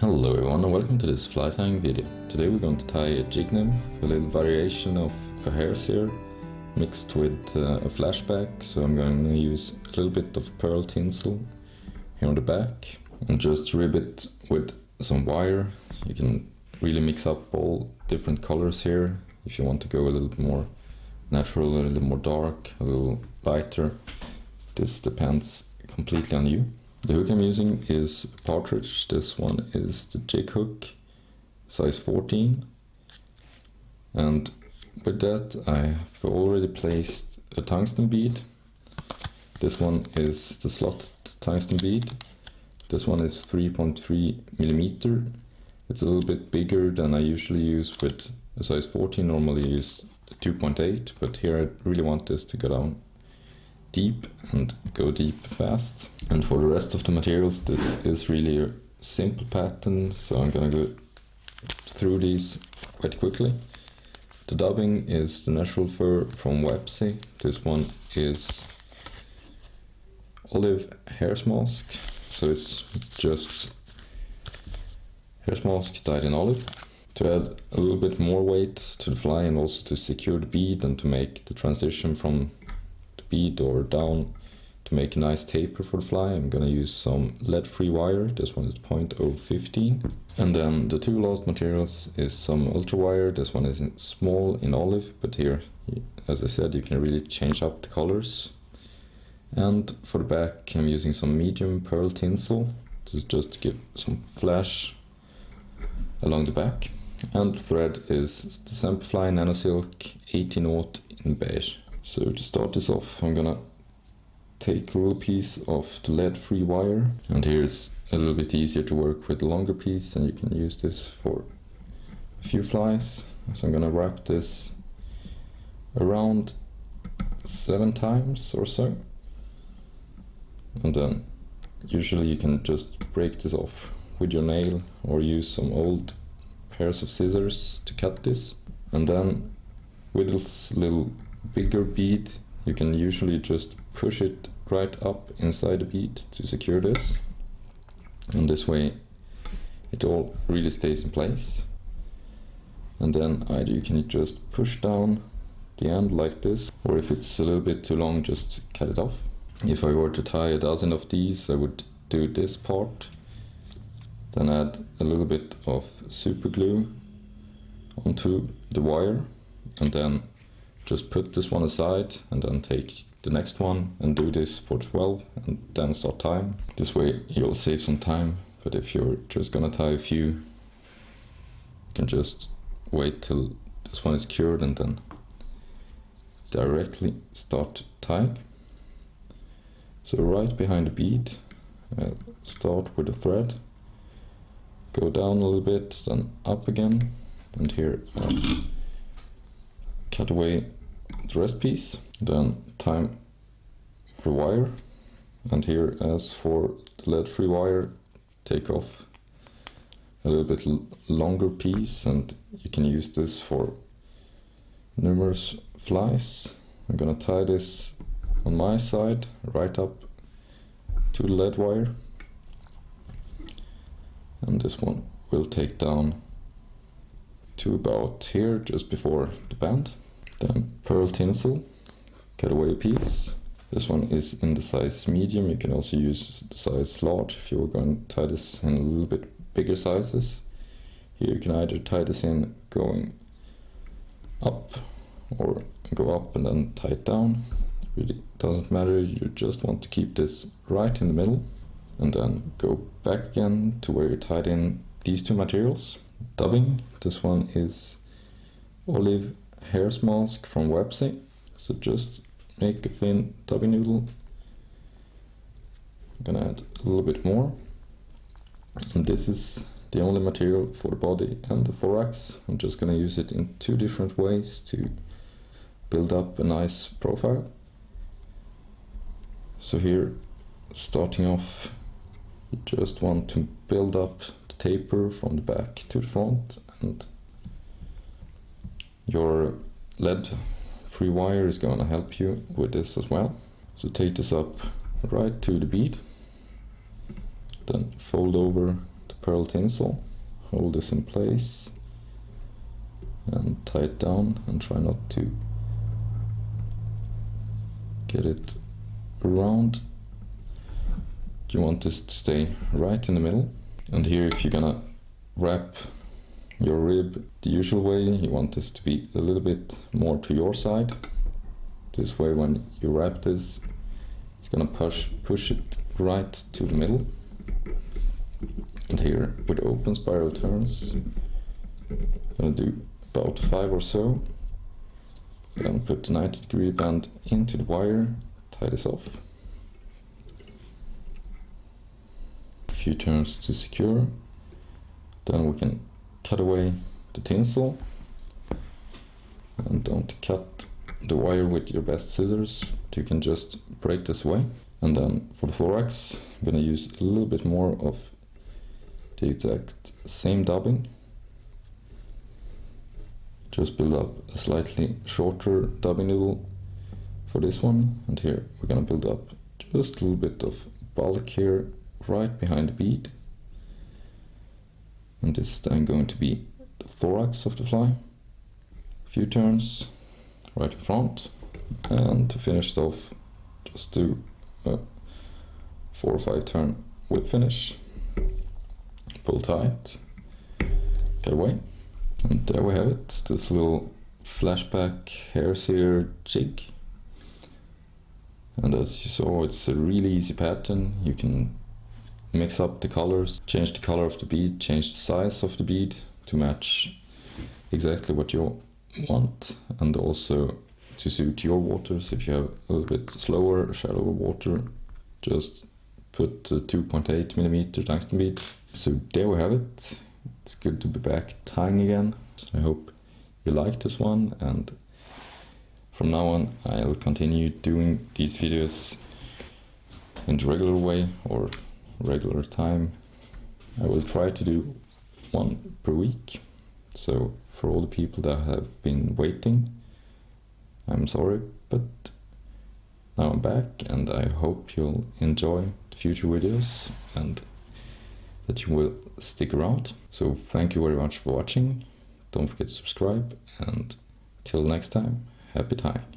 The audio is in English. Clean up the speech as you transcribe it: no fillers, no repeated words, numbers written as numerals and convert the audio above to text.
Hello everyone and welcome to this fly tying video. Today we're going to tie a jig nymph, a little variation of a hare's here, mixed with a flashback. So I'm going to use a little bit of pearl tinsel here on the back and just rib it with some wire. You can really mix up all different colors here if you want to go a little bit more natural, a little more dark, a little lighter. This depends completely on you. The hook I'm using is Partridge. This one is the jig hook, size 14. And with that I have already placed a tungsten bead. This one is the slotted tungsten bead. This one is 3.3 millimeter. It's a little bit bigger than I usually use with a size 14. Normally I use 2.8, but here I really want this to go down deep and go deep fast. And for the rest of the materials, this is really a simple pattern, so I'm gonna go through these quite quickly. The dubbing is the natural fur from Websy. This one is olive hare's mask, so it's just hare's mask dyed in olive. To add a little bit more weight to the fly and also to secure the bead and to make the transition from bead or down to make a nice taper for the fly, I'm gonna use some lead-free wire. This one is 0.015. And then the two last materials is some ultra wire. This one is small in olive, but here, as I said, you can really change up the colors. And for the back I'm using some medium pearl tinsel just to give some flash along the back. And the thread is the Semperfly Nanosilk 80 in beige. So to start this off, I'm gonna take a little piece of the lead-free wire, and here's a little bit easier to work with the longer piece, and you can use this for a few flies. So I'm gonna wrap this around 7 times or so, and then usually you can just break this off with your nail or use some old pairs of scissors to cut this. And then with this little bigger bead, you can usually just push it right up inside the bead to secure this, and this way it all really stays in place. And then either you can just push down the end like this, or if it's a little bit too long, just cut it off. If I were to tie a dozen of these, I would do this part, then add a little bit of super glue onto the wire, and then just put this one aside and then take the next one and do this for 12 and then start tying. This way you'll save some time, but if you're just gonna tie a few, you can just wait till this one is cured and then directly start tying. So right behind the bead, start with the thread, go down a little bit, then up again, and here cut away the rest piece, then time for wire, and here as for the lead-free wire, take off a little bit longer piece, and you can use this for numerous flies. I'm gonna tie this on my side right up to the lead wire, and this one will take down to about here, just before the band. Then pearl tinsel, cut away a piece. This one is in the size medium. You can also use the size large if you were going to tie this in a little bit bigger sizes. Here you can either tie this in going up or go up and then tie it down. Really doesn't matter, you just want to keep this right in the middle, and then go back again to where you tied in these two materials. Dubbing, this one is olive hare's mask from Websy, so just make a thin dubbing noodle. I'm gonna add a little bit more, and this is the only material for the body and the thorax. I'm just gonna use it in 2 different ways to build up a nice profile. So here, starting off, you just want to build up the taper from the back to the front, and your lead-free wire is going to help you with this as well. So take this up right to the bead, then fold over the pearl tinsel. Hold this in place and tie it down, and try not to get it around. You want this to stay right in the middle. And here, if you're gonna wrap your rib the usual way, you want this to be a little bit more to your side. This way, when you wrap this, it's gonna push it right to the middle. And here, with open spiral turns, I'm gonna do about 5 or so. Then put the 90-degree band into the wire, tie this off. A few turns to secure. Then we can cut away the tinsel. And don't cut the wire with your best scissors, you can just break this away. And then for the thorax, I'm gonna use a little bit more of the exact same dubbing. Just build up a slightly shorter dubbing needle for this one, and here we're gonna build up just a little bit of bulk here right behind the bead. And this is then going to be the thorax of the fly. A few turns right in front, and to finish it off, just do a 4 or 5 turn whip finish. Pull tight, get away. And there we have it, this little flashback hare's ear jig. And as you saw, it's a really easy pattern. You can mix up the colors, change the color of the bead, change the size of the bead to match exactly what you want, and also to suit your waters. If you have a little bit slower, shallower water, just put a 2.8mm tungsten bead. So there we have it. It's good to be back tying again. I hope you liked this one, and from now on I'll continue doing these videos in the regular way or regular time. I will try to do one per week. So for all the people that have been waiting, I'm sorry, but now I'm back, and I hope you'll enjoy the future videos and that you will stick around. So thank you very much for watching. Don't forget to subscribe, and till next time, happy tying.